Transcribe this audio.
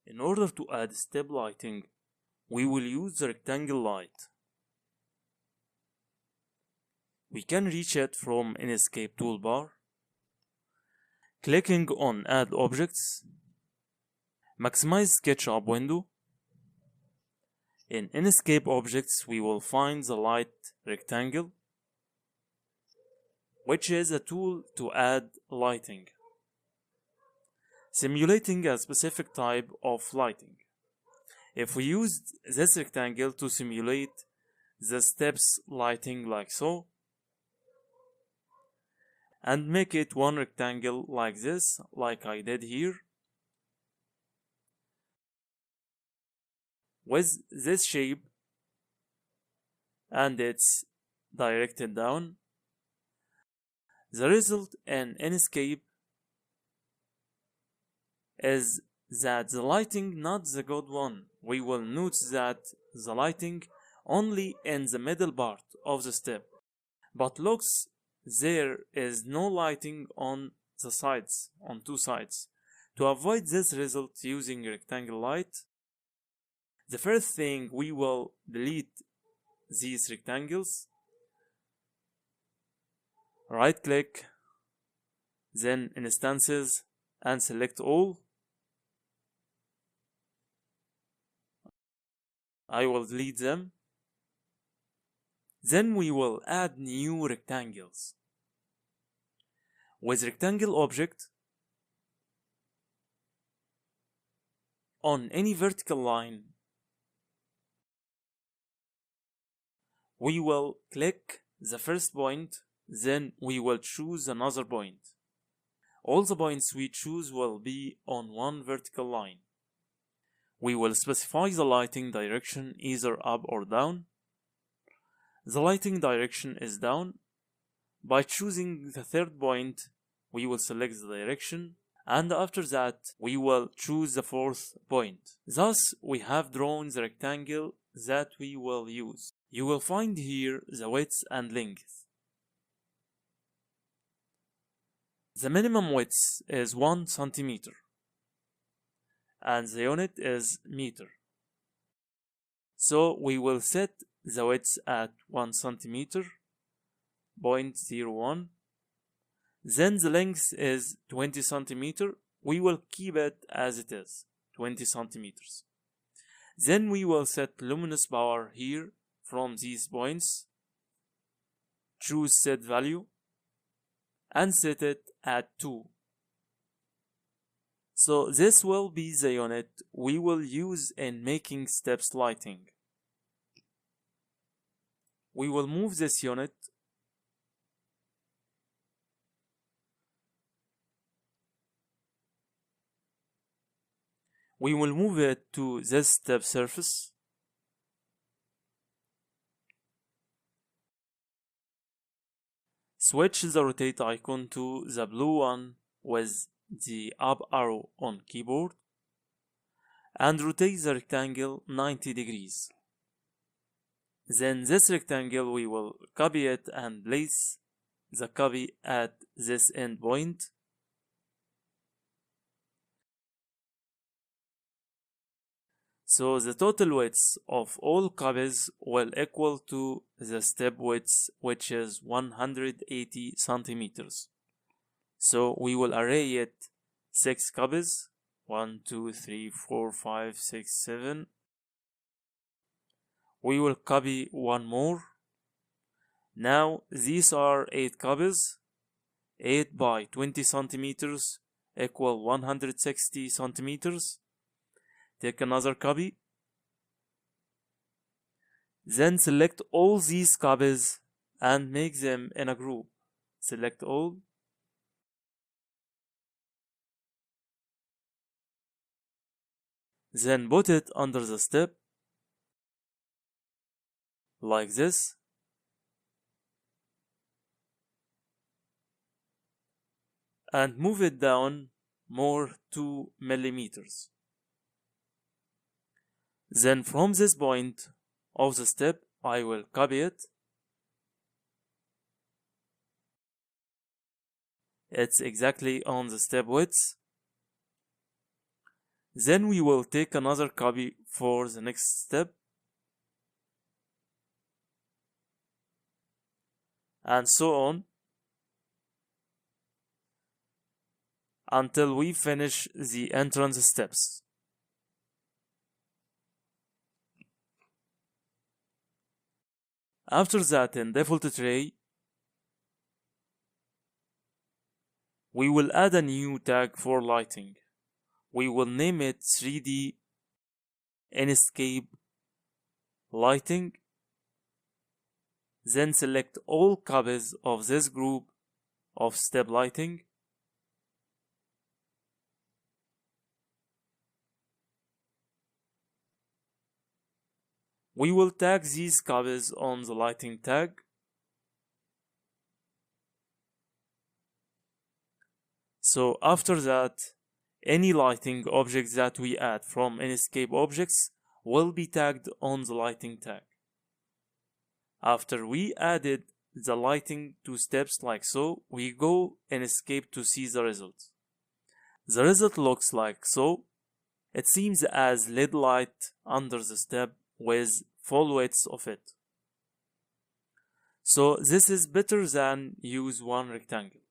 In order to add step lighting, we will use the rectangle light. We can reach it from Enscape toolbar, clicking on Add Objects, maximize SketchUp window. In Enscape Objects, we will find the light rectangle, which is a tool to add lighting, simulating a specific type of lighting. If we used this rectangle to simulate the steps lighting like so, and make it one rectangle like this, like I did here, with this shape, and it's directed down, the result in Enscape is that the lighting not the good one. We will notice that the lighting only in the middle part of the step, but looks there is no lighting on the sides, on two sides. To avoid this result using rectangle light, the first thing we will delete these rectangles, right click, then instances and select all. I will delete them. Then we will add new rectangles. With rectangle object, on any vertical line, we will click the first point, then we will choose another point. All the points we choose will be on one vertical line. We will specify the lighting direction either up or down. The lighting direction is down. By choosing the third point, we will select the direction, and after that, we will choose the fourth point. Thus, we have drawn the rectangle that we will use. You will find here the width and length. The minimum width is 1 centimeter, and the unit is meter. So we will set the width at 1 centimeter, 0.01. Then the length is 20 centimeter. We will keep it as it is, 20 centimeters. Then we will set luminous power here from these points. Choose set value and set it at 2. So this will be the unit we will use in making steps lighting. We will move this unit to this step surface. Switch the rotate icon to the blue one with the up arrow on keyboard and rotate the rectangle 90 degrees. Then this rectangle we will copy it and place the copy at this end point. So the total width of all copies will equal to the step width, which is 180 centimeters. So we will array it 6 copies, 1, 2, 3, 4, 5, 6, 7. We will copy one more. Now these are 8 copies. 8 by 20 centimeters equal 160 centimeters. Take another copy. Then select all these copies and make them in a group. Select all. Then put it under the step, like this. And move it down more 2 millimeters. Then from this point of the step, I will copy it. It's exactly on the step width. Then we will take another copy for the next step, and so on until we finish the entrance steps. After that, in default tray, we will add a new tag for lighting. We will name it 3D Enscape Lighting. Then select all copies of this group of step lighting. We will tag these copies on the lighting tag. So after that, any lighting objects that we add from Enscape objects will be tagged on the lighting tag. After we added the lighting to steps like so, we go in Enscape to see the result. The result looks like so. It seems as LED light under the step with full width of it. So this is better than use one rectangle.